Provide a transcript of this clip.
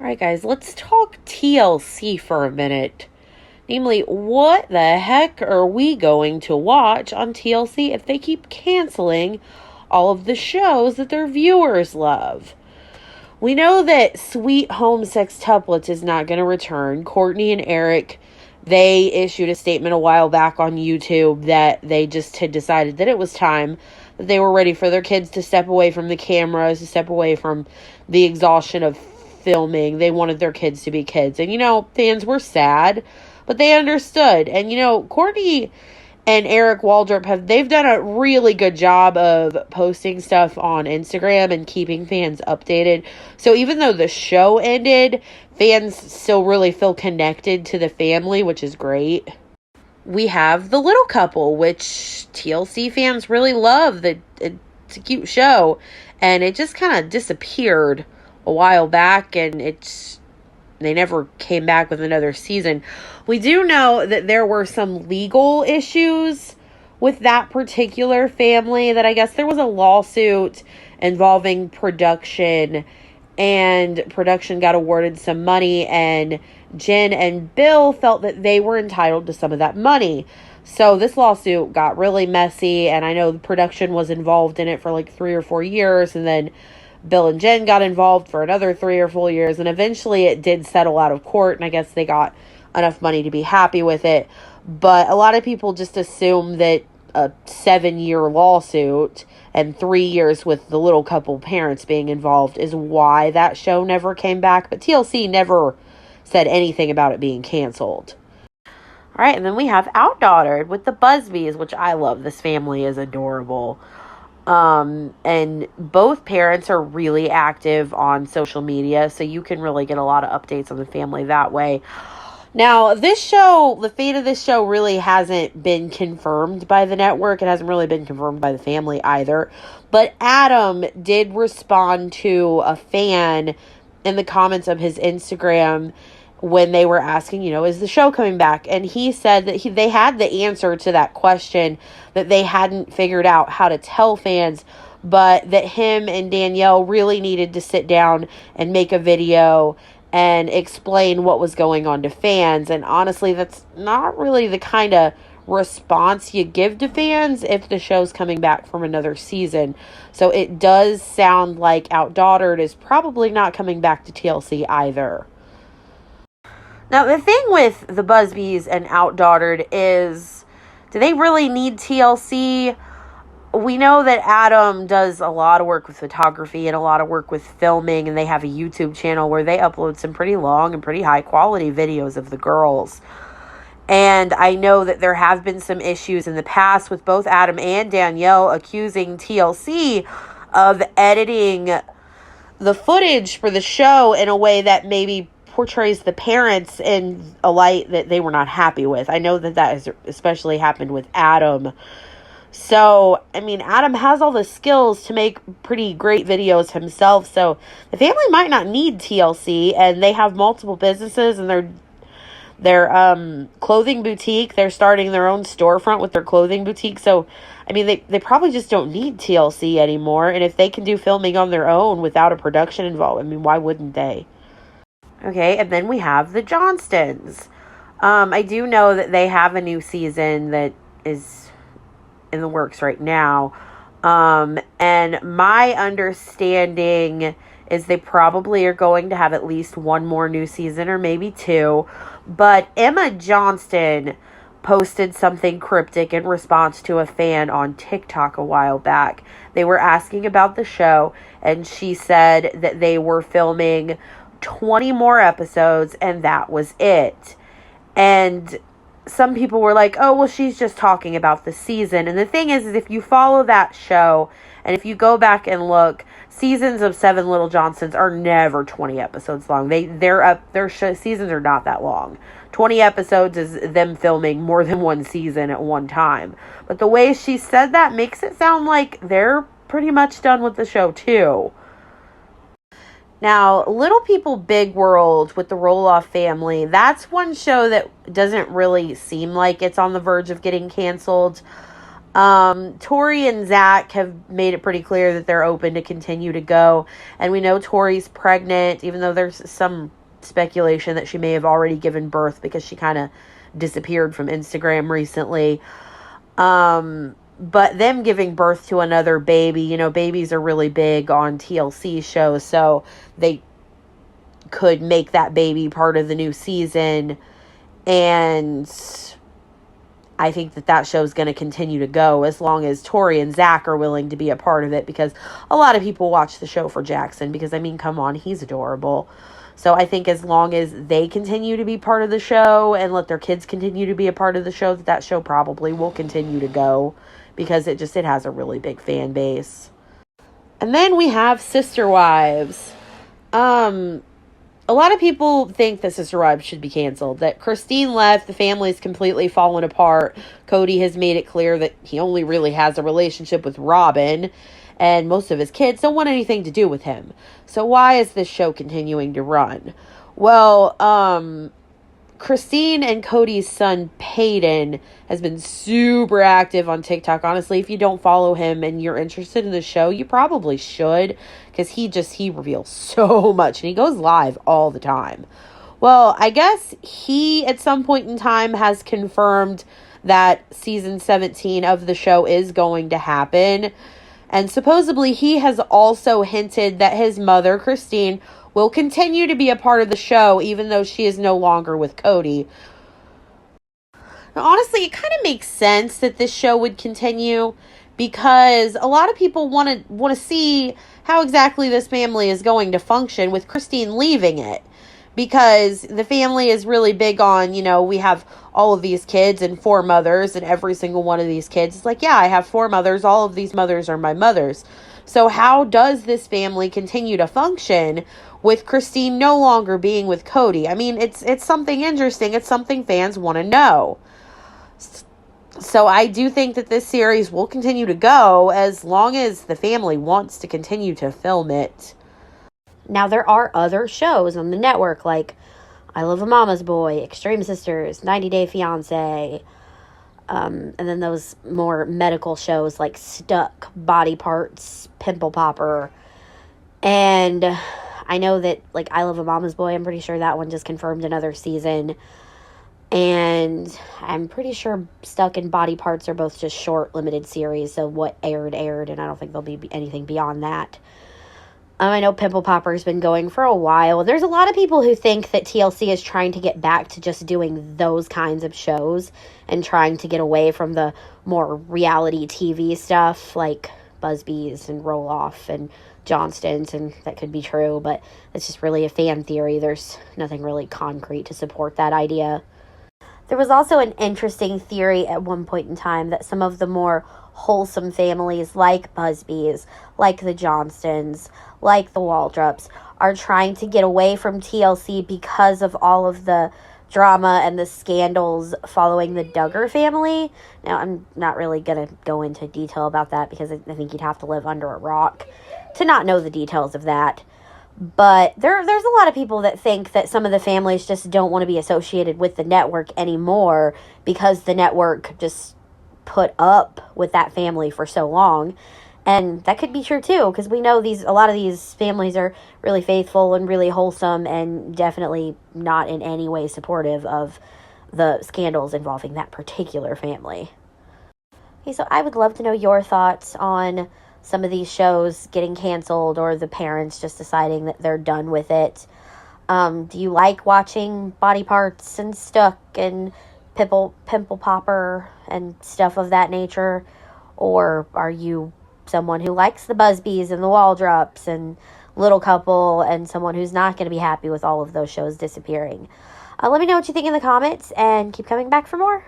Alright guys, let's talk TLC for a minute. Namely, what the heck are we going to watch on TLC if they keep canceling all of the shows that their viewers love? We know that Sweet Home Sextuplets is not going to return. Courtney and Eric, they issued a statement a while back on YouTube that they just had decided that it was time, that they were ready for their kids to step away from the cameras, to step away from the exhaustion of filming. They wanted their kids to be kids. And, fans were sad, but they understood. And, Courtney and Eric Waldrop they've done a really good job of posting stuff on Instagram and keeping fans updated. So even though the show ended, fans still really feel connected to the family, which is great. We have The Little Couple, which TLC fans really love. It's a cute show, and it just kind of disappeared a while back, and they never came back with another season. We do know that there were some legal issues with that particular family, that I guess there was a lawsuit involving production, and production got awarded some money, and Jen and Bill felt that they were entitled to some of that money. So this lawsuit got really messy, and I know the production was involved in it for like 3 or 4 years, and then Bill and Jen got involved for another 3 or 4 years, and eventually it did settle out of court, and I guess they got enough money to be happy with it. But a lot of people just assume that a 7-year lawsuit and 3 years with the Little Couple parents being involved is why that show never came back. But TLC never said anything about it being canceled. All right, and then we have OutDaughtered with the Busbys, which I love. This family is adorable. And both parents are really active on social media, so you can really get a lot of updates on the family that way. Now, this show, the fate of this show really hasn't been confirmed by the network. It hasn't really been confirmed by the family either. But Adam did respond to a fan in the comments of his Instagram when they were asking, is the show coming back? And he said that they had the answer to that question, that they hadn't figured out how to tell fans, but that him and Danielle really needed to sit down and make a video and explain what was going on to fans. And honestly, that's not really the kind of response you give to fans if the show's coming back from another season. So it does sound like OutDaughtered is probably not coming back to TLC either. Now, the thing with the Busbys and OutDaughtered is, do they really need TLC? We know that Adam does a lot of work with photography and a lot of work with filming, and they have a YouTube channel where they upload some pretty long and pretty high quality videos of the girls. And I know that there have been some issues in the past with both Adam and Danielle accusing TLC of editing the footage for the show in a way that maybe portrays the parents in a light that they were not happy with. I know that has especially happened with Adam. So, Adam has all the skills to make pretty great videos himself. So, the family might not need TLC, and they have multiple businesses, and their clothing boutique. They're starting their own storefront with their clothing boutique. So, they probably just don't need TLC anymore. And if they can do filming on their own without a production involved, why wouldn't they? Okay, and then we have the Johnstons. I do know that they have a new season that is in the works right now. And my understanding is they probably are going to have at least one more new season, or maybe 2. But Emma Johnston posted something cryptic in response to a fan on TikTok a while back. They were asking about the show, and she said that they were filming 20 more episodes, and that was it. And some people were like, oh, well, she's just talking about the season. And the thing is if you follow that show, and if you go back and look, seasons of 7 Little Johnstons are never 20 episodes long. Their seasons are not that long. 20 episodes is them filming more than one season at one time. But the way she said that makes it sound like they're pretty much done with the show too. Now, Little People, Big World with the Roloff family, that's one show that doesn't really seem like it's on the verge of getting canceled. Tori and Zach have made it pretty clear that they're open to continue to go. And we know Tori's pregnant, even though there's some speculation that she may have already given birth because she kind of disappeared from Instagram recently. But them giving birth to another baby, you know, babies are really big on TLC shows, so they could make that baby part of the new season. And I think that show is going to continue to go as long as Tori and Zach are willing to be a part of it, because a lot of people watch the show for Jackson, because, I mean, come on, he's adorable. So I think as long as they continue to be part of the show and let their kids continue to be a part of the show, that show probably will continue to go, because it has a really big fan base. And then we have Sister Wives. A lot of people think that Sister Wives should be canceled, that Christine left, the family's completely fallen apart. Cody has made it clear that he only really has a relationship with Robin, and most of his kids don't want anything to do with him. So why is this show continuing to run? Well, Christine and Cody's son, Peyton, has been super active on TikTok. Honestly, if you don't follow him and you're interested in the show, you probably should, because he reveals so much, and he goes live all the time. Well, I guess he, at some point in time, has confirmed that season 17 of the show is going to happen. And supposedly he has also hinted that his mother, Christine, will continue to be a part of the show, even though she is no longer with Cody. Now, honestly, it kind of makes sense that this show would continue, because a lot of people want to see how exactly this family is going to function with Christine leaving it. Because the family is really big on, you know, we have all of these kids and 4 mothers, and every single one of these kids is like, yeah, I have 4 mothers. All of these mothers are my mothers. So how does this family continue to function with Christine no longer being with Cody? I mean, it's something interesting. It's something fans want to know. So I do think that this series will continue to go as long as the family wants to continue to film it. Now, there are other shows on the network, like I Love a Mama's Boy, Extreme Sisters, 90 Day Fiancé, and then those more medical shows like Stuck, Body Parts, Pimple Popper. And I know that, like, I Love a Mama's Boy, I'm pretty sure that one just confirmed another season. And I'm pretty sure Stuck and Body Parts are both just short, limited series, so what aired, and I don't think there'll be anything beyond that. I know Pimple Popper's been going for a while. There's a lot of people who think that TLC is trying to get back to just doing those kinds of shows and trying to get away from the more reality TV stuff like Busby's and Roloff and Johnstons, and that could be true, but it's just really a fan theory. There's nothing really concrete to support that idea. There was also an interesting theory at one point in time that some of the more wholesome families like Busby's, like the Johnstons, like the Waldrops, are trying to get away from TLC because of all of the drama and the scandals following the Duggar family. Now, I'm not really going to go into detail about that, because I think you'd have to live under a rock to not know the details of that. But there's a lot of people that think that some of the families just don't want to be associated with the network anymore because the network just put up with that family for so long. And that could be true too, because we know a lot of these families are really faithful and really wholesome and definitely not in any way supportive of the scandals involving that particular family. Okay, so I would love to know your thoughts on some of these shows getting canceled, or the parents just deciding that they're done with it. Do you like watching Body Parts and Stuck and Pimple Popper and stuff of that nature? Or are you someone who likes the Busbys and the Waldrops and Little Couple, and someone who's not going to be happy with all of those shows disappearing? Let me know what you think in the comments, and keep coming back for more.